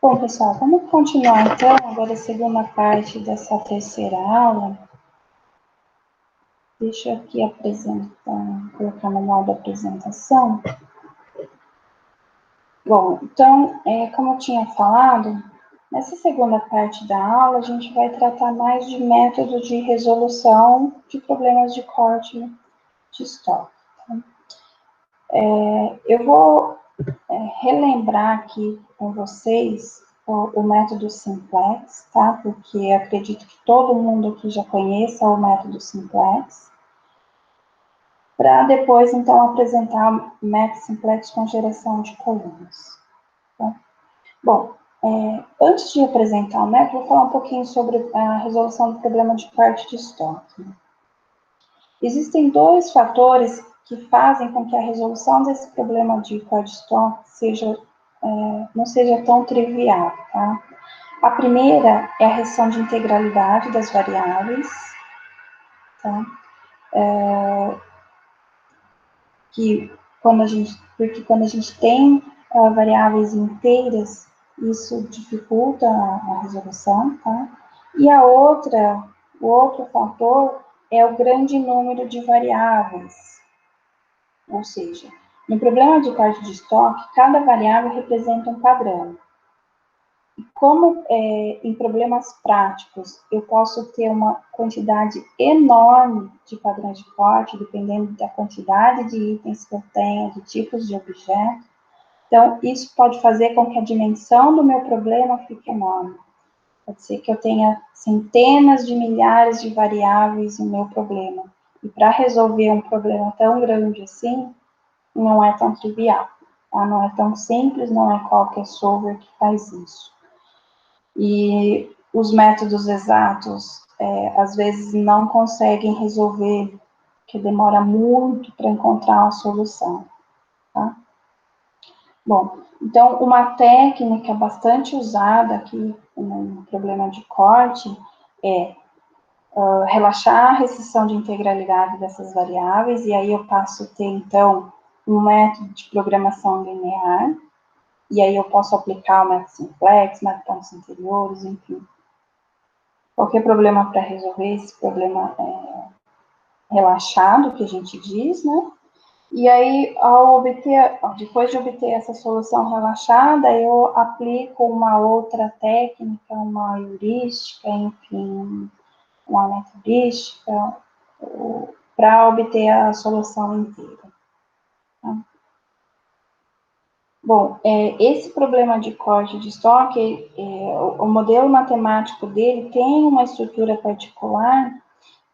Bom, pessoal, vamos continuar então, agora a segunda parte dessa terceira aula. Deixa eu aqui apresentar, colocar no modo apresentação. Bom, então, como eu tinha falado, nessa segunda parte da aula a gente vai tratar mais de método de resolução de problemas de corte de estoque. Tá? Eu vou relembrar aqui com vocês o método simplex, tá? Porque eu acredito que todo mundo aqui já conheça o método simplex. Para depois, então, apresentar o método simplex com geração de colunas. Tá? Bom, antes de apresentar o método, vou falar um pouquinho sobre a resolução do problema de parte de estoque. Existem dois fatores que fazem com que a resolução desse problema de parte de estoque não seja tão trivial, tá? A primeira é a restrição de integralidade das variáveis, tá? Porque quando a gente tem variáveis inteiras, isso dificulta a resolução, tá? E o outro fator é o grande número de variáveis, ou seja, no problema de parte de estoque, cada variável representa um padrão. Como em problemas práticos eu posso ter uma quantidade enorme de padrões de corte, dependendo da quantidade de itens que eu tenho, de tipos de objeto, então isso pode fazer com que a dimensão do meu problema fique enorme. Pode ser que eu tenha centenas de milhares de variáveis no meu problema. E para resolver um problema tão grande assim, não é tão trivial, tá? Não é tão simples, não é qualquer solver que faz isso. E os métodos exatos, às vezes, não conseguem resolver, porque demora muito para encontrar uma solução, tá? Bom, então, uma técnica bastante usada aqui no problema de corte é relaxar a restrição de integralidade dessas variáveis, e aí eu passo a ter, então, um método de programação linear, e aí eu posso aplicar o método simplex, método pontos interiores, enfim. Qualquer problema para resolver, esse problema relaxado, que a gente diz, né? E aí, depois de obter essa solução relaxada, eu aplico uma outra técnica, uma heurística, enfim, uma metodística, para obter a solução inteira. Tá? Bom, esse problema de corte de estoque, o modelo matemático dele tem uma estrutura particular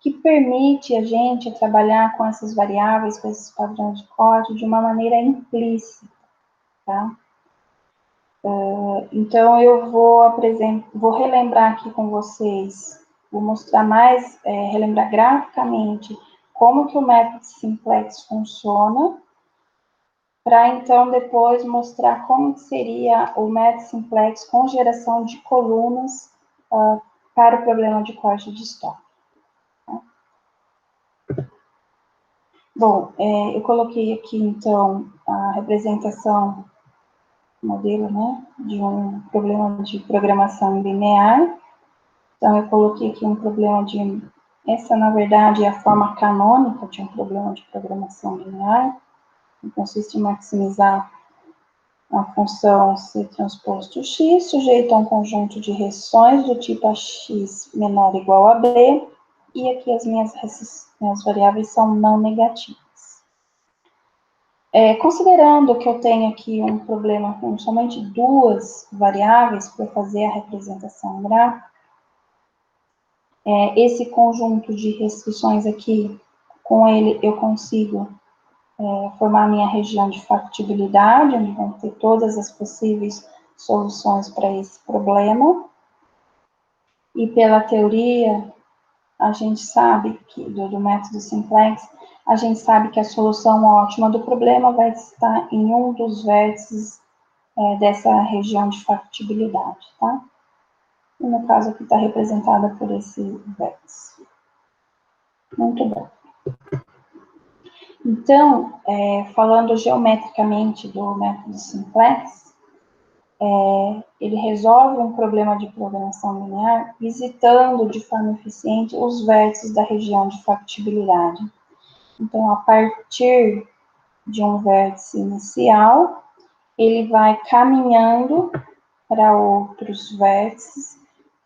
que permite a gente trabalhar com essas variáveis, com esses padrões de corte, de uma maneira implícita, tá? Então, eu vou relembrar aqui com vocês, vou mostrar mais, relembrar graficamente como que o método simplex funciona, para então depois mostrar como seria o método simplex com geração de colunas para o problema de corte de estoque. Tá? Bom, eu coloquei aqui então a representação, modelo, né, de um problema de programação linear. Então, eu coloquei aqui um problema de... Essa, na verdade, é a forma canônica de um problema de programação linear. Consiste em maximizar a função C transposto X, sujeito a um conjunto de restrições do tipo AX menor ou igual a B, e aqui as minhas variáveis são não negativas. Considerando que eu tenho aqui um problema com somente duas variáveis para fazer a representação gráfica, esse conjunto de restrições aqui, com ele eu consigo formar a minha região de factibilidade, onde vão ter todas as possíveis soluções para esse problema. E pela teoria, a gente sabe que, do método simplex, a gente sabe que a solução ótima do problema vai estar em um dos vértices dessa região de factibilidade, tá? E no caso aqui está representada por esse vértice. Muito bom. Então, falando geometricamente do método simplex, ele resolve um problema de programação linear visitando de forma eficiente os vértices da região de factibilidade. Então, a partir de um vértice inicial, ele vai caminhando para outros vértices,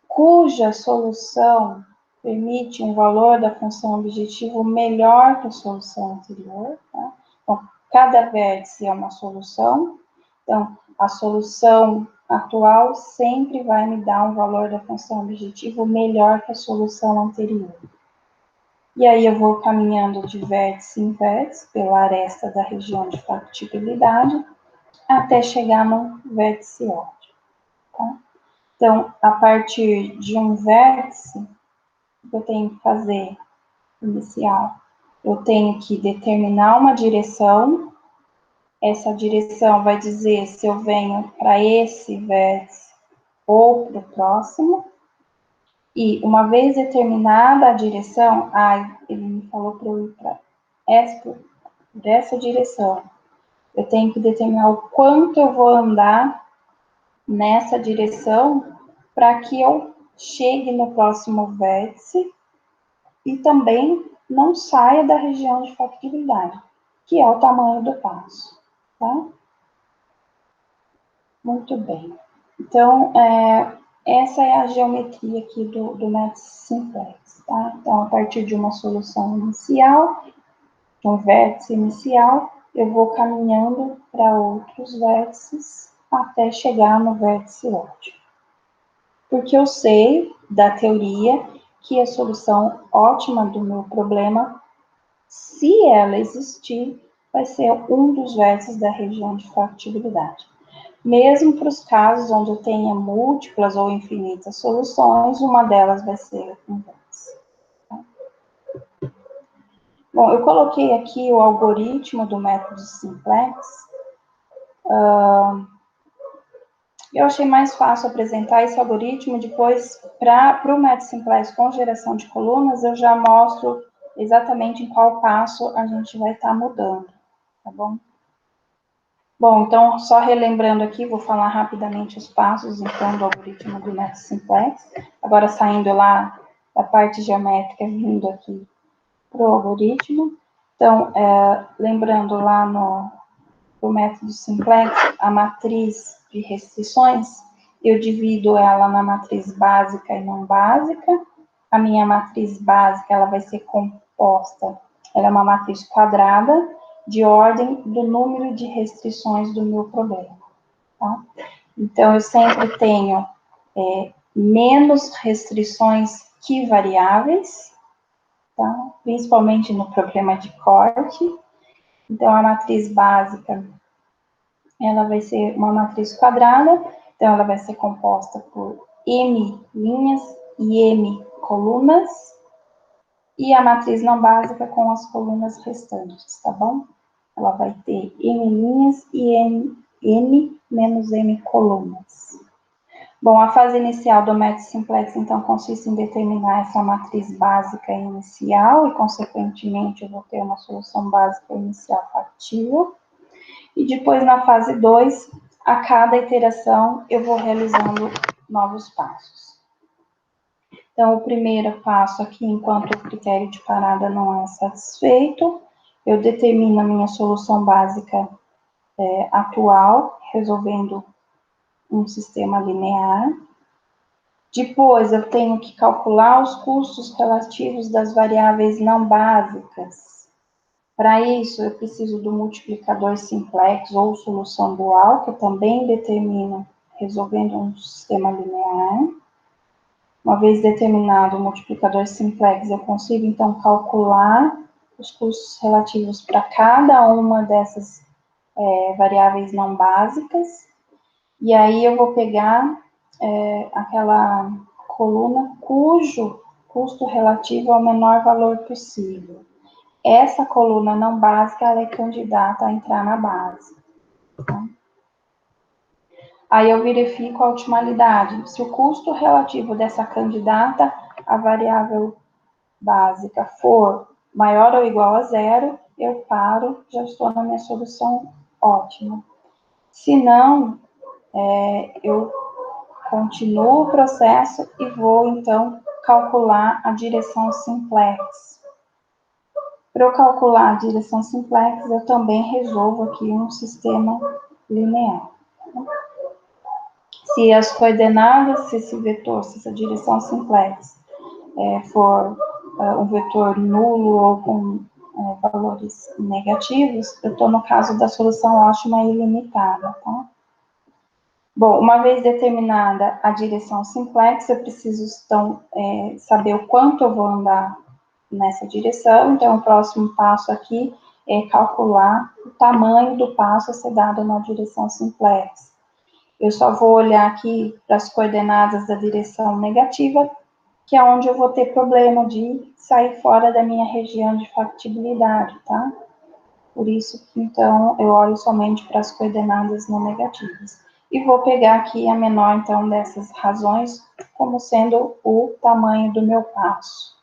cuja solução permite um valor da função objetivo melhor que a solução anterior. Tá? Então, cada vértice é uma solução. Então, a solução atual sempre vai me dar um valor da função objetivo melhor que a solução anterior. E aí eu vou caminhando de vértice em vértice pela aresta da região de factibilidade até chegar no vértice ótimo. Tá? Então, a partir de um vértice, eu tenho que fazer inicial. Eu tenho que determinar uma direção. Essa direção vai dizer se eu venho para esse vértice ou para o próximo. E uma vez determinada a direção, ele me falou para eu ir para essa direção. Eu tenho que determinar o quanto eu vou andar nessa direção para que eu chegue no próximo vértice e também não saia da região de factibilidade, que é o tamanho do passo, tá? Muito bem. Então, essa é a geometria aqui do método simplex, tá? Então, a partir de uma solução inicial, de um vértice inicial, eu vou caminhando para outros vértices até chegar no vértice ótimo. Porque eu sei da teoria que a solução ótima do meu problema, se ela existir, vai ser um dos vértices da região de factibilidade. Mesmo para os casos onde eu tenha múltiplas ou infinitas soluções, uma delas vai ser um vértice. Tá? Bom, eu coloquei aqui o algoritmo do método simplex. Eu achei mais fácil apresentar esse algoritmo, depois, para o método simplex com geração de colunas, eu já mostro exatamente em qual passo a gente vai estar mudando, tá bom? Bom, então, só relembrando aqui, vou falar rapidamente os passos, então, do algoritmo do método simplex. Agora, saindo lá da parte geométrica, vindo aqui para o algoritmo. Então, lembrando lá no método simplex, a matriz de restrições, eu divido ela na matriz básica e não básica. A minha matriz básica, ela vai ser composta, ela é uma matriz quadrada, de ordem do número de restrições do meu problema. Tá? Então, eu sempre tenho menos restrições que variáveis, tá? Principalmente no problema de corte. Então, a matriz básica, ela vai ser uma matriz quadrada, então ela vai ser composta por m linhas e m colunas, e a matriz não básica com as colunas restantes, tá bom? Ela vai ter m linhas e m menos m colunas. Bom, a fase inicial do método simplex, então, consiste em determinar essa matriz básica inicial e, consequentemente, eu vou ter uma solução básica inicial factível. E depois, na fase 2, a cada iteração, eu vou realizando novos passos. Então, o primeiro passo aqui, enquanto o critério de parada não é satisfeito, eu determino a minha solução básica atual, resolvendo um sistema linear. Depois, eu tenho que calcular os custos relativos das variáveis não básicas. Para isso, eu preciso do multiplicador simplex ou solução dual, que eu também determino resolvendo um sistema linear. Uma vez determinado o multiplicador simplex, eu consigo, então, calcular os custos relativos para cada uma dessas variáveis não básicas. E aí, eu vou pegar aquela coluna cujo custo relativo ao menor valor possível. Essa coluna não básica, ela é candidata a entrar na base. Tá? Aí eu verifico a otimalidade. Se o custo relativo dessa candidata à variável básica for maior ou igual a zero, eu paro, já estou na minha solução ótima. Se não, eu continuo o processo e vou, então, calcular a direção simplex. Para eu calcular a direção simplex, eu também resolvo aqui um sistema linear. Se as coordenadas, se esse vetor, se essa direção simplex for um vetor nulo ou com valores negativos, eu estou no caso da solução ótima ilimitada, tá? Bom, uma vez determinada a direção simplex, eu preciso, então, saber o quanto eu vou andar nessa direção. Então, o próximo passo aqui é calcular o tamanho do passo a ser dado na direção simplex. Eu só vou olhar aqui para as coordenadas da direção negativa, que é onde eu vou ter problema de sair fora da minha região de factibilidade, tá? Por isso que, então, eu olho somente para as coordenadas não negativas. E vou pegar aqui a menor, então, dessas razões, como sendo o tamanho do meu passo.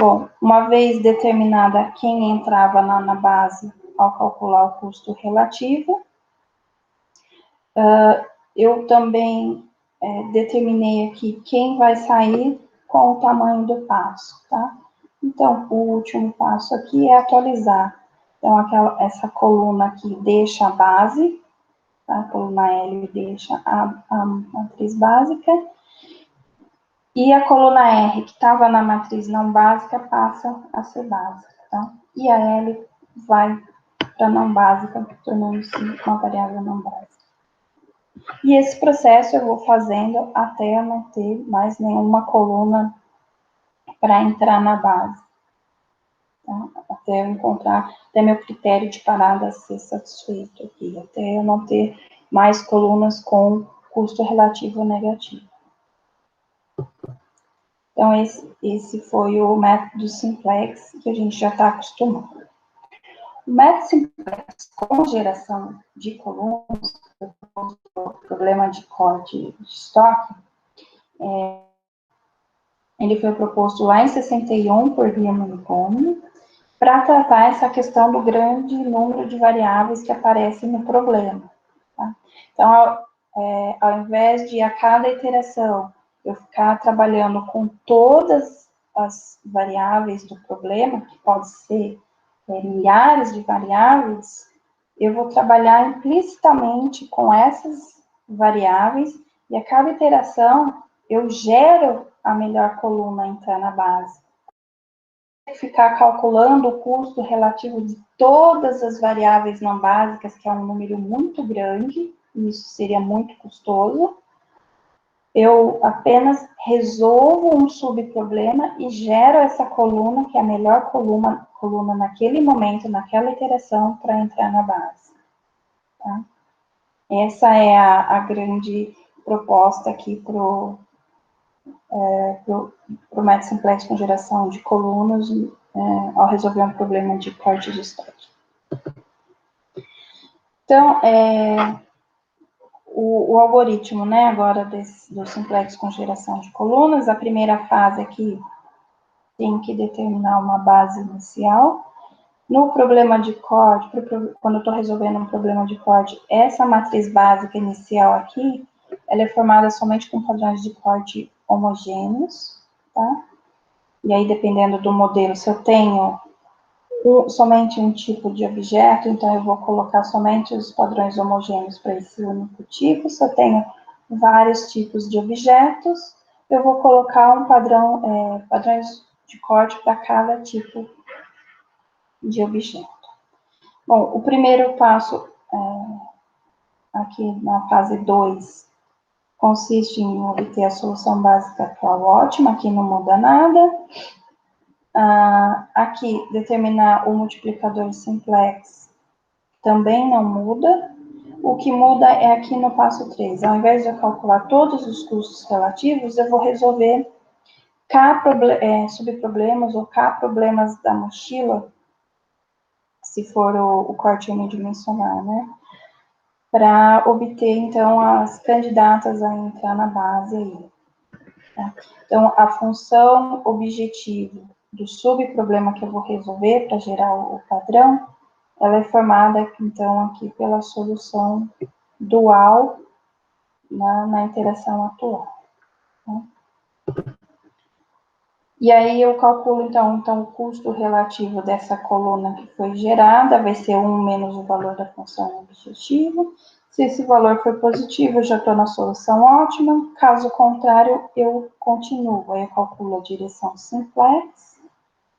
Bom, uma vez determinada quem entrava na base ao calcular o custo relativo, eu também determinei aqui quem vai sair com o tamanho do passo, tá? Então, o último passo aqui é atualizar. Então, essa coluna aqui deixa a base, tá? A coluna L deixa a matriz básica, e a coluna R, que estava na matriz não básica, passa a ser básica, tá? E a L vai para não básica, tornando-se uma variável não básica. E esse processo eu vou fazendo até eu não ter mais nenhuma coluna para entrar na base. Tá? Até eu encontrar, até meu critério de parada ser satisfeito aqui, até eu não ter mais colunas com custo relativo negativo. Então, esse foi o método simplex que a gente já está acostumado. O método simplex com geração de colunas, o problema de corte de estoque, ele foi proposto lá em 61 por Riemann e Cohn, para tratar essa questão do grande número de variáveis que aparecem no problema. Tá? Então, ao invés de a cada iteração eu ficar trabalhando com todas as variáveis do problema, que pode ser milhares de variáveis, eu vou trabalhar implicitamente com essas variáveis e a cada iteração eu gero a melhor coluna a entrar na base. Ficar calculando o custo relativo de todas as variáveis não básicas, que é um número muito grande, e isso seria muito custoso. Eu apenas resolvo um subproblema e gero essa coluna, que é a melhor coluna naquele momento, naquela iteração, para entrar na base. Tá? Essa é a grande proposta aqui para o método simplex com geração de colunas ao resolver um problema de corte de estoque. Então, o algoritmo, né, agora do simplex com geração de colunas, a primeira fase aqui tem que determinar uma base inicial. No problema de corte, quando eu estou resolvendo um problema de corte, essa matriz básica inicial aqui, ela é formada somente com padrões de corte homogêneos, tá? E aí, dependendo do modelo, se eu tenho somente um tipo de objeto, então eu vou colocar somente os padrões homogêneos para esse único tipo. Se eu tenho vários tipos de objetos, eu vou colocar um padrões de corte para cada tipo de objeto. Bom, o primeiro passo aqui na fase 2 consiste em obter a solução básica atual ótima, aqui não muda nada. Aqui, determinar o multiplicador simplex também não muda. O que muda é aqui no passo 3. Ao invés de eu calcular todos os custos relativos, eu vou resolver subproblemas ou K-problemas da mochila, se for o corte unidimensional, né? Para obter, então, as candidatas a entrar na base aí. Tá? Então, a função objetivo do subproblema que eu vou resolver para gerar o padrão, ela é formada, então, aqui pela solução dual na interação atual. Né? E aí eu calculo, então, o custo relativo dessa coluna que foi gerada vai ser 1 menos o valor da função objetiva. Se esse valor for positivo, eu já estou na solução ótima. Caso contrário, eu continuo. Aí eu calculo a direção simplex,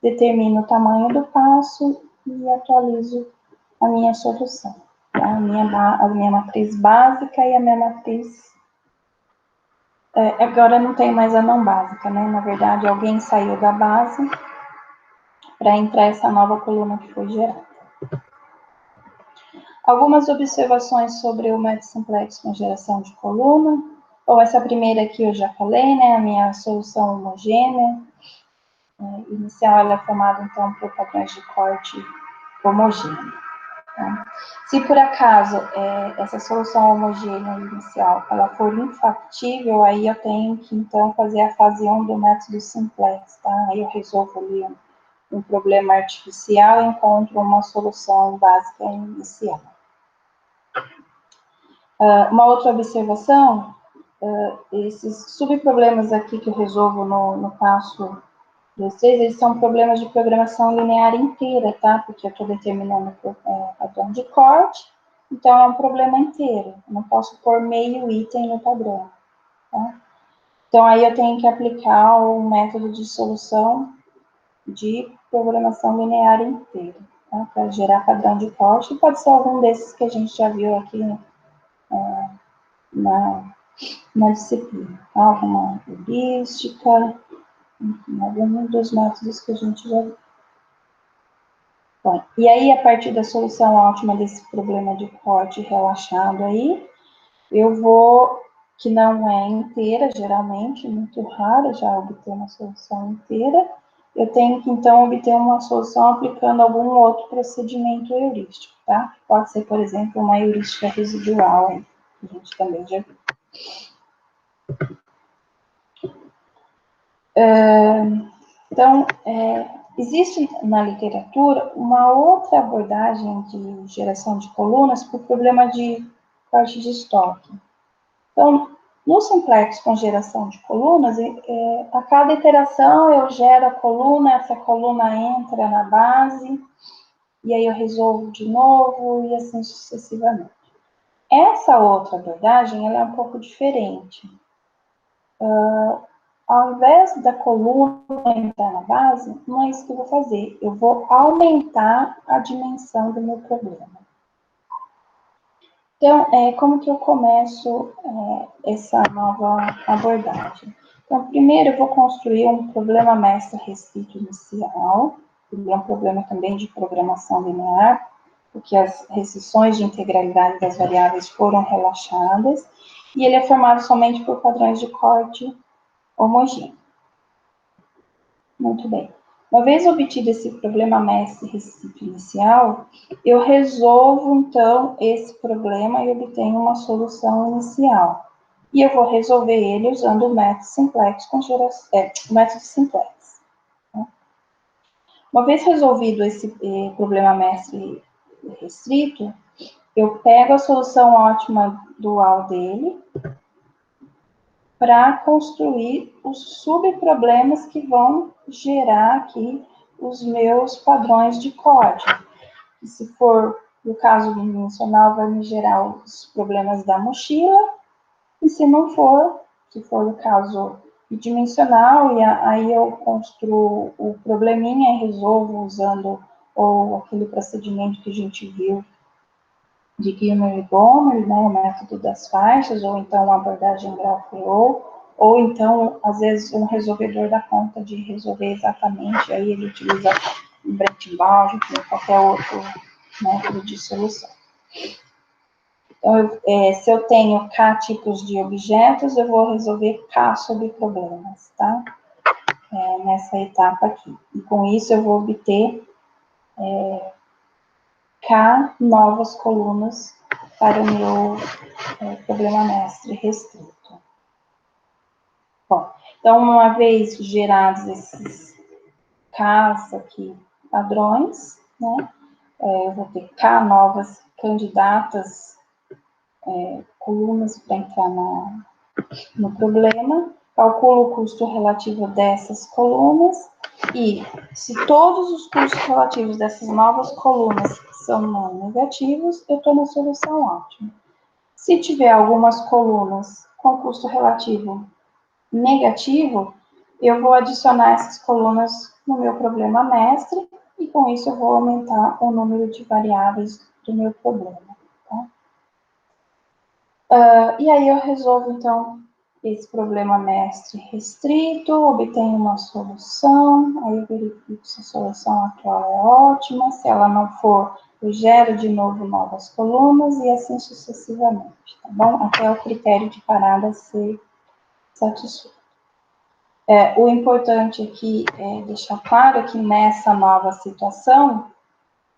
determino o tamanho do passo e atualizo a minha solução. Tá? A minha matriz básica e a minha matriz... agora não tem mais a não básica, né? Na verdade, alguém saiu da base para entrar essa nova coluna que foi gerada. Algumas observações sobre o método simplex com geração de coluna. Bom, essa primeira aqui eu já falei, né? A minha solução homogênea. Inicial, ela é formada, então, por padrões de corte homogêneo. Tá? Se por acaso essa solução homogênea inicial ela for infactível, aí eu tenho que, então, fazer a fase 1 do método simplex. Tá? Aí eu resolvo ali um problema artificial e encontro uma solução básica inicial. Uma outra observação, esses subproblemas aqui que eu resolvo no passo 2, eles são problemas de programação linear inteira, tá? Porque eu estou determinando o padrão de corte, então é um problema inteiro. Eu não posso pôr meio item no padrão, tá? Então aí eu tenho que aplicar o método de solução de programação linear inteira, tá? Para gerar padrão de corte, e pode ser algum desses que a gente já viu aqui na disciplina, tá? Alguma heurística, enfim, algum dos métodos que a gente já viu. Bom, e aí, a partir da solução ótima desse problema de corte relaxado aí, eu vou, que não é inteira, geralmente, muito raro já obter uma solução inteira, eu tenho que, então, obter uma solução aplicando algum outro procedimento heurístico, tá? Pode ser, por exemplo, uma heurística residual, aí, que a gente também já viu. Então, existe na literatura uma outra abordagem de geração de colunas por problema de corte de estoque. Então, no simplex com geração de colunas, a cada iteração eu gero a coluna, essa coluna entra na base, e aí eu resolvo de novo, e assim sucessivamente. Essa outra abordagem, ela é um pouco diferente. Ao invés da coluna entrar na base, não é isso que eu vou fazer. Eu vou aumentar a dimensão do meu problema. Então, como que eu começo essa nova abordagem? Então, primeiro eu vou construir um problema mestre restrito inicial, que é um problema também de programação linear, porque as restrições de integralidade das variáveis foram relaxadas, e ele é formado somente por padrões de corte homogêneo. Muito bem. Uma vez obtido esse problema mestre restrito inicial, eu resolvo, então, esse problema e obtenho uma solução inicial. E eu vou resolver ele usando o método simplex com método simplex. Uma vez resolvido esse problema mestre restrito, eu pego a solução ótima dual dele para construir os subproblemas que vão gerar aqui os meus padrões de código. E se for no caso bidimensional, vai me gerar os problemas da mochila, e se não for, se for no caso bidimensional, e aí eu construo o probleminha e resolvo usando ou aquele procedimento que a gente viu de Gilmer e Gomer, né, o método das faixas, ou então a abordagem GraphQL, ou então, às vezes, um resolvedor dá conta de resolver exatamente, aí ele utiliza um Breitbart, qualquer outro método de solução. Então, se eu tenho K tipos de objetos, eu vou resolver K subproblemas, tá? Nessa etapa aqui. E com isso eu vou obter K novas colunas para o meu problema mestre restrito. Bom, então, uma vez gerados esses Ks aqui padrões, né, eu vou ter K novas candidatas colunas para entrar no problema, calculo o custo relativo dessas colunas e, se todos os custos relativos dessas novas colunas são não negativos, eu estou na solução ótima. Se tiver algumas colunas com custo relativo negativo, eu vou adicionar essas colunas no meu problema mestre e, com isso, eu vou aumentar o número de variáveis do meu problema. Tá? E aí eu resolvo, então, esse problema mestre restrito, obtenho uma solução, aí eu verifico se a solução atual é ótima, se ela não for, eu gero de novo novas colunas e assim sucessivamente, tá bom? Até o critério de parada ser satisfeito. O importante aqui é deixar claro que nessa nova situação,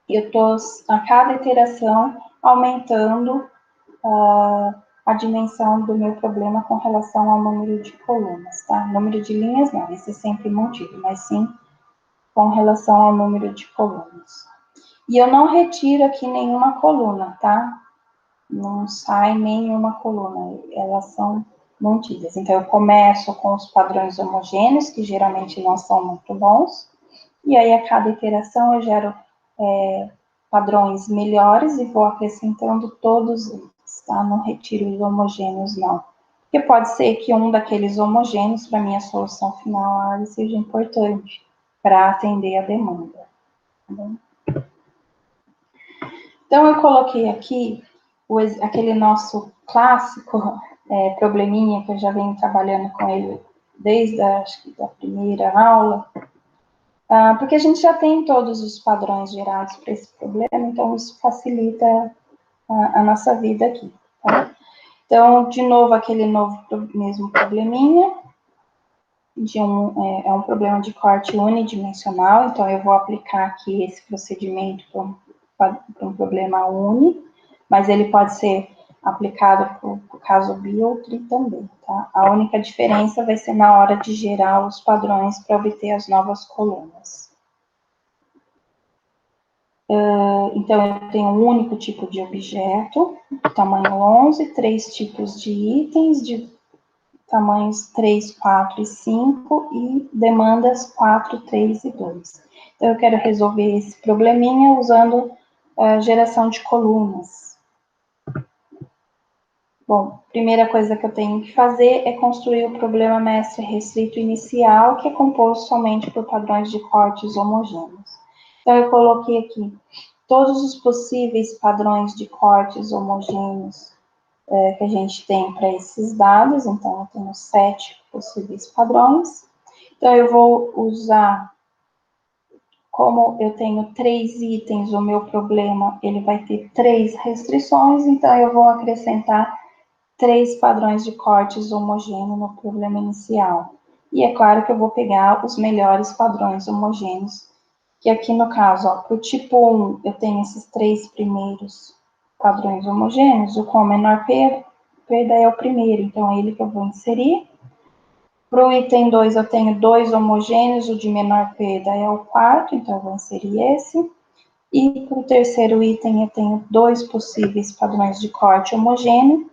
eu estou, a cada iteração, aumentando a dimensão do meu problema com relação ao número de colunas, tá? Número de linhas não, esse é sempre mantido, mas sim com relação ao número de colunas. E eu não retiro aqui nenhuma coluna, tá? Não sai nenhuma coluna, elas são mantidas. Então, eu começo com os padrões homogêneos, que geralmente não são muito bons, e aí a cada iteração eu gero padrões melhores e vou acrescentando todos eles, tá? Não retiro os homogêneos, não. Porque pode ser que um daqueles homogêneos, para minha solução final, seja importante para atender a demanda. Tá bom? Então, eu coloquei aqui aquele nosso clássico probleminha que eu já venho trabalhando com ele desde acho que da primeira aula, porque a gente já tem todos os padrões gerados para esse problema, então isso facilita a nossa vida aqui. Tá? Então, de novo, aquele mesmo probleminha, é um problema de corte unidimensional, então eu vou aplicar aqui esse procedimento para um problema uni, mas ele pode ser aplicado para o caso bi ou tri também, tá? A única diferença vai ser na hora de gerar os padrões para obter as novas colunas. Então, eu tenho um único tipo de objeto, tamanho 11, 3 tipos de itens de tamanhos 3, 4 e 5 e demandas 4, 3 e 2. Então, eu quero resolver esse probleminha usando a geração de colunas. Bom, primeira coisa que eu tenho que fazer é construir o problema mestre restrito inicial, que é composto somente por padrões de cortes homogêneos. Então, eu coloquei aqui todos os possíveis padrões de cortes homogêneos que a gente tem para esses dados. Então, eu tenho 7 possíveis padrões. Então, eu vou usar, como eu tenho 3 itens, o meu problema ele vai ter 3 restrições, então eu vou acrescentar 3 padrões de cortes homogêneos no problema inicial. E é claro que eu vou pegar os melhores padrões homogêneos, que aqui no caso, para o tipo 1, eu tenho esses 3 primeiros padrões homogêneos, o com menor perda é o primeiro, então é ele que eu vou inserir. Para o item 2, eu tenho 2 homogêneos, o de menor perda é o quarto, então eu vou inserir esse. E para o terceiro item, eu tenho 2 possíveis padrões de corte homogêneo,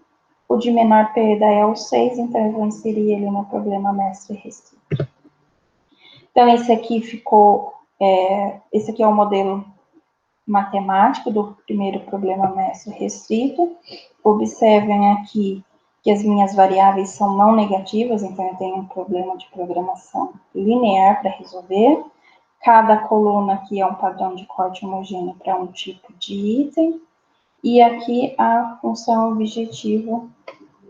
o de menor perda é o 6, então eu vou inserir ele no problema mestre restrito. Então, esse aqui é o modelo matemático do primeiro problema mestre restrito. Observem aqui que as minhas variáveis são não negativas, então eu tenho um problema de programação linear para resolver. Cada coluna aqui é um padrão de corte homogêneo para um tipo de item. E aqui a função objetivo,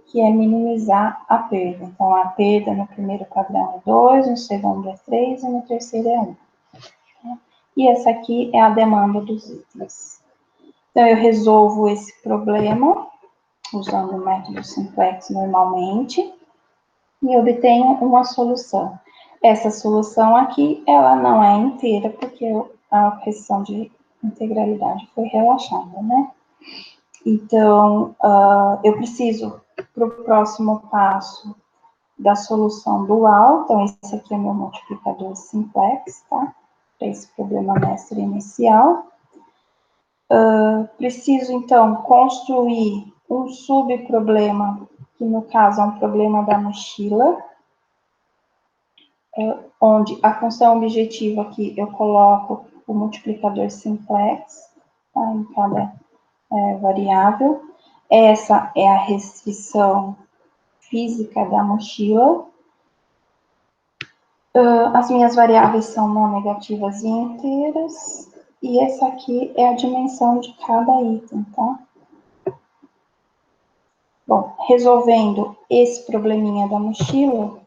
que é minimizar a perda. Então, a perda no primeiro padrão é 2, no segundo é 3 e no terceiro é 1. E essa aqui é a demanda dos itens. Então, eu resolvo esse problema usando o método simplex normalmente e obtenho uma solução. Essa solução aqui, ela não é inteira, porque a questão de integralidade foi relaxada, né? Então, eu preciso, para o próximo passo, da solução dual. Então, esse aqui é o meu multiplicador simplex, tá? Para esse problema mestre inicial. Preciso, então, construir um subproblema, que no caso é um problema da mochila, onde a função objetiva aqui eu coloco o multiplicador simplex, tá, em cada variável. Essa é a restrição física da mochila. As minhas variáveis são não negativas e inteiras. E essa aqui é a dimensão de cada item, tá? Bom, resolvendo esse probleminha da mochila,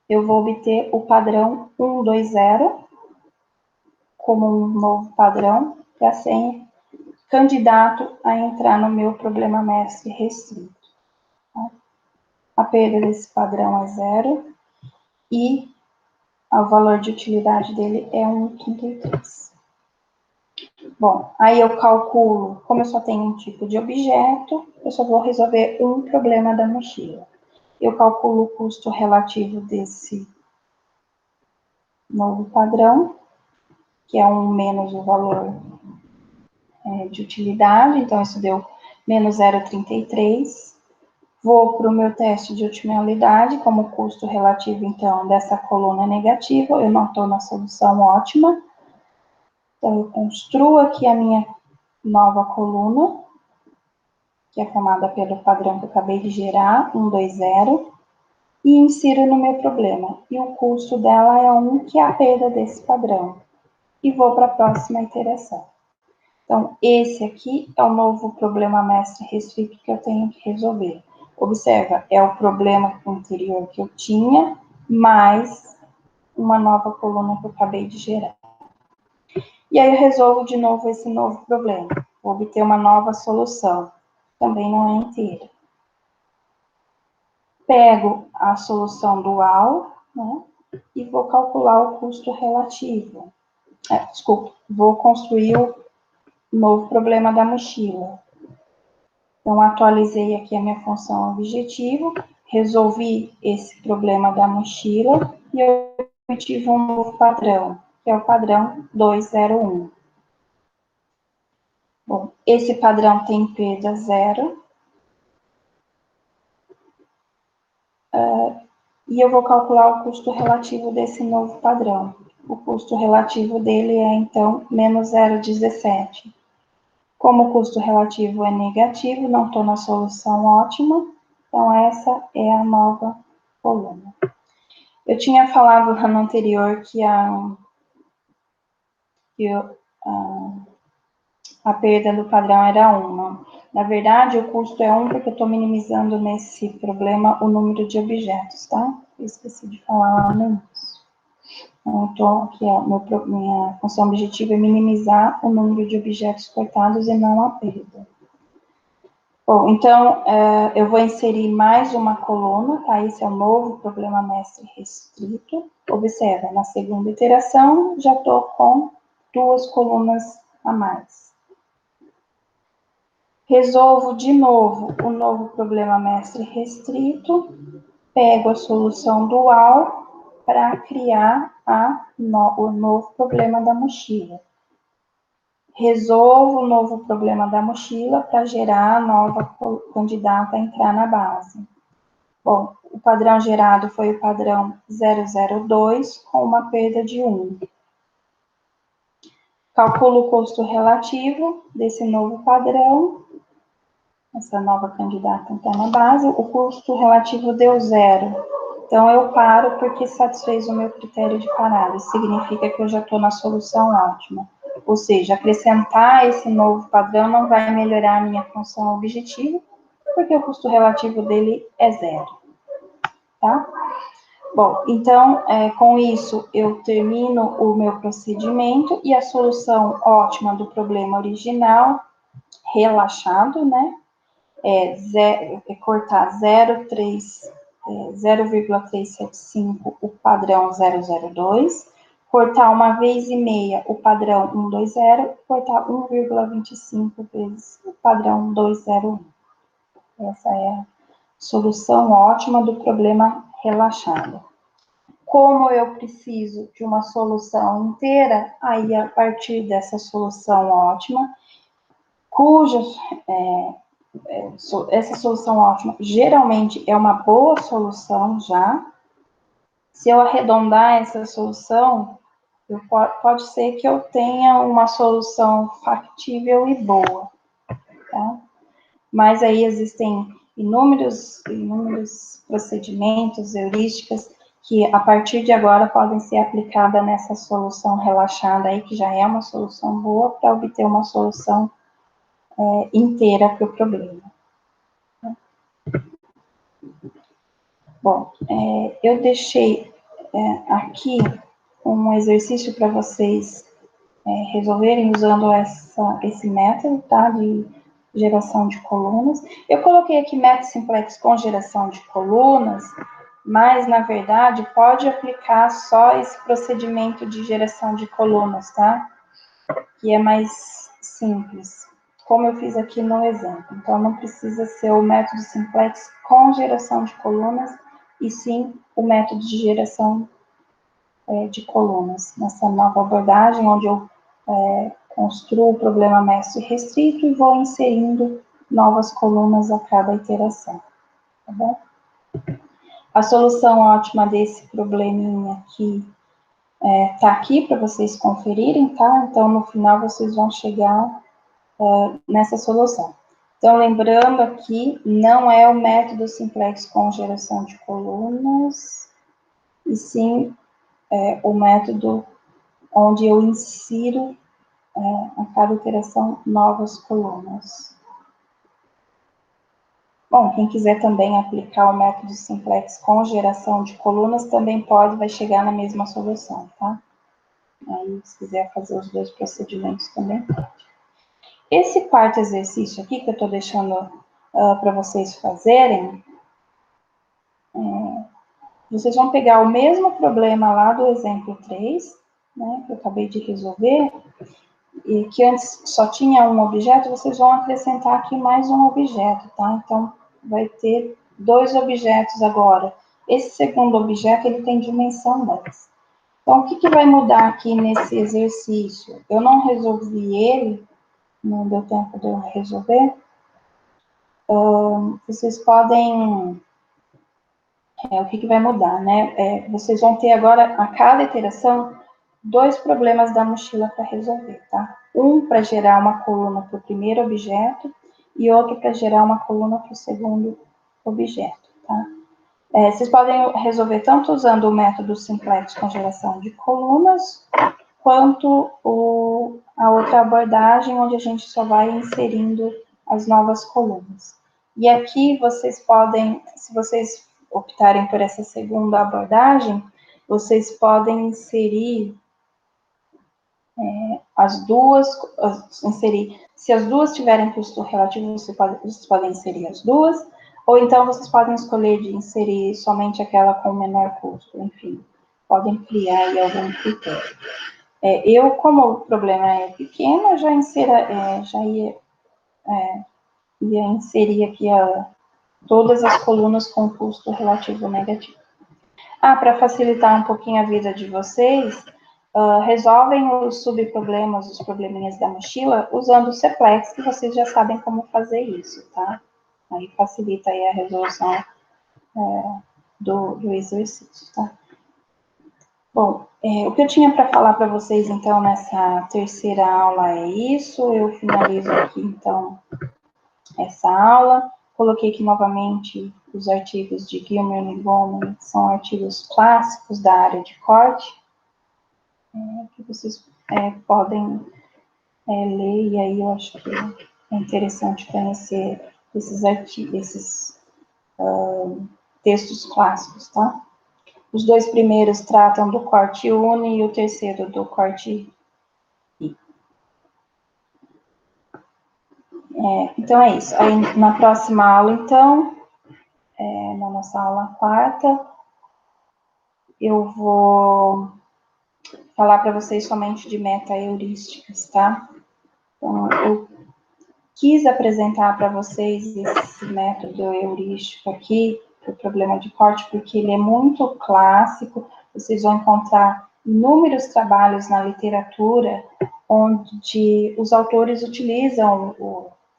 eu vou obter o padrão 120 como um novo padrão para ser candidato a entrar no meu problema mestre restrito. Tá? A perda desse padrão é 0 e o valor de utilidade dele é 1,33. Bom, aí eu calculo, como eu só tenho um tipo de objeto, eu só vou resolver um problema da mochila. Eu calculo o custo relativo desse novo padrão, que é 1 menos o valor de utilidade, então isso deu menos 0,33. Vou para o meu teste de otimidade, como custo relativo, então, dessa coluna é negativo, eu não estou na solução ótima. Então, eu construo aqui a minha nova coluna, que é formada pelo padrão que eu acabei de gerar, 120, e insiro no meu problema. E o custo dela é 1, que é a perda desse padrão. E vou para a próxima iteração. Então, esse aqui é o novo problema mestre restrito que eu tenho que resolver. Observa, é o problema anterior que eu tinha, mais uma nova coluna que eu acabei de gerar. E aí eu resolvo de novo esse novo problema. Vou obter uma nova solução. Também não é inteira. Pego a solução dual, né, e vou calcular o custo relativo. Desculpa, vou construir o novo problema da mochila. Então, atualizei aqui a minha função objetivo, resolvi esse problema da mochila e eu obtive um novo padrão, que é o padrão 201. Bom, esse padrão tem perda 0. E eu vou calcular o custo relativo desse novo padrão. O custo relativo dele é, então, menos 0,17. Como o custo relativo é negativo, não estou na solução ótima, então essa é a nova coluna. Eu tinha falado no anterior que a perda do padrão era 1. Na verdade, o custo é 1 porque eu estou minimizando nesse problema o número de objetos, tá? Eu esqueci de falar lá no início. Então, aqui, minha função objetiva é minimizar o número de objetos cortados e não a perda. Bom, então, eu vou inserir mais uma coluna, tá? Esse é o novo problema mestre restrito. Observa, na segunda iteração, já estou com 2 colunas a mais. Resolvo de novo o novo problema mestre restrito, pego a solução dual para criar o novo problema da mochila. Resolvo o novo problema da mochila para gerar a nova candidata a entrar na base. Bom, o padrão gerado foi o padrão 002, com uma perda de 1. Calculo o custo relativo desse novo padrão, essa nova candidata entrar na base. O custo relativo deu 0. Então, eu paro porque satisfez o meu critério de parada. Isso significa que eu já estou na solução ótima. Ou seja, acrescentar esse novo padrão não vai melhorar a minha função objetiva, porque o custo relativo dele é 0. Tá? Bom, então, com isso, eu termino o meu procedimento e a solução ótima do problema original, relaxado, né? Cortar 0,375 o padrão 002, cortar uma vez e meia o padrão 120, cortar 1,25 vezes o padrão 201. Essa é a solução ótima do problema relaxado. Como eu preciso de uma solução inteira, aí a partir dessa solução ótima, cuja essa solução ótima geralmente é uma boa solução já. Se eu arredondar essa solução, pode ser que eu tenha uma solução factível e boa, tá? Mas aí existem inúmeros procedimentos, heurísticas, que a partir de agora podem ser aplicadas nessa solução relaxada aí, que já é uma solução boa, para obter uma solução inteira para o problema. Bom, eu deixei aqui um exercício para vocês resolverem usando esse método, tá, de geração de colunas. Eu coloquei aqui método simplex com geração de colunas, mas, na verdade, pode aplicar só esse procedimento de geração de colunas, tá? Que é mais simples, como eu fiz aqui no exemplo. Então, não precisa ser o método simplex com geração de colunas, e sim o método de geração de colunas, nessa nova abordagem, onde eu construo o problema mestre restrito e vou inserindo novas colunas a cada iteração, tá bom? A solução ótima desse probleminha aqui tá aqui para vocês conferirem, tá? Então, no final, vocês vão chegar nessa solução. Então, lembrando aqui, não é o método simplex com geração de colunas, e sim o método onde eu insiro a cada iteração novas colunas. Bom, quem quiser também aplicar o método simplex com geração de colunas, também pode, vai chegar na mesma solução, tá? Aí, se quiser fazer os dois procedimentos também pode. Esse quarto exercício aqui, que eu estou deixando para vocês fazerem, vocês vão pegar o mesmo problema lá do exemplo 3, né, que eu acabei de resolver, e que antes só tinha um objeto, vocês vão acrescentar aqui mais um objeto, tá? Então, vai ter 2 objetos agora. Esse segundo objeto, ele tem dimensão 10. Então, o que vai mudar aqui nesse exercício? Eu não resolvi ele, não deu tempo de eu resolver. Vocês podem... o que vai mudar, né? Vocês vão ter agora, a cada iteração, 2 problemas da mochila para resolver, tá? Um para gerar uma coluna para o primeiro objeto e outro para gerar uma coluna para o segundo objeto, tá? Vocês podem resolver tanto usando o método simplex com geração de colunas, quanto a outra abordagem, onde a gente só vai inserindo as novas colunas. E aqui vocês podem, se vocês optarem por essa segunda abordagem, vocês podem inserir as duas, se as duas tiverem custo relativo, vocês podem inserir as duas, ou então vocês podem escolher de inserir somente aquela com menor custo, enfim, podem criar aí algum critério. Eu, como o problema é pequeno, eu já ia inserir aqui todas as colunas com custo relativo negativo. Para facilitar um pouquinho a vida de vocês, resolvem os subproblemas, os probleminhas da mochila, usando o Ceplex, que vocês já sabem como fazer isso, tá? Aí facilita aí a resolução do exercício, tá? Bom, o que eu tinha para falar para vocês, então, nessa terceira aula é isso. Eu finalizo aqui, então, essa aula. Coloquei aqui novamente os artigos de Gilmer e Bowman, que são artigos clássicos da área de corte, que vocês podem ler, e aí eu acho que é interessante conhecer esses artigos, esses textos clássicos, tá? Os 2 primeiros tratam do corte uni e o terceiro do corte I. Então é isso. Aí na próxima aula, então, na nossa aula 4ª, eu vou falar para vocês somente de meta-heurísticas, tá? Então, eu quis apresentar para vocês esse método heurístico aqui, o problema de corte, porque ele é muito clássico. Vocês vão encontrar inúmeros trabalhos na literatura onde os autores utilizam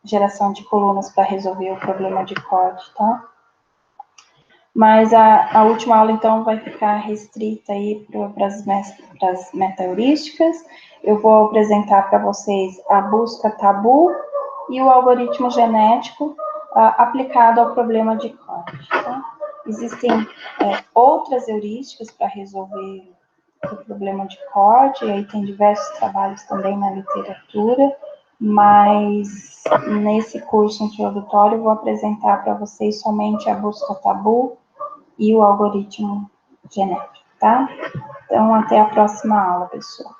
geração de colunas para resolver o problema de corte, tá? Mas a última aula, então, vai ficar restrita aí para as meta-heurísticas. Eu vou apresentar para vocês a busca tabu e o algoritmo genético aplicado ao problema de corte, tá? Existem outras heurísticas para resolver o problema de corte, e aí tem diversos trabalhos também na literatura, mas nesse curso introdutório eu vou apresentar para vocês somente a busca tabu e o algoritmo genético, tá? Então, até a próxima aula, pessoal.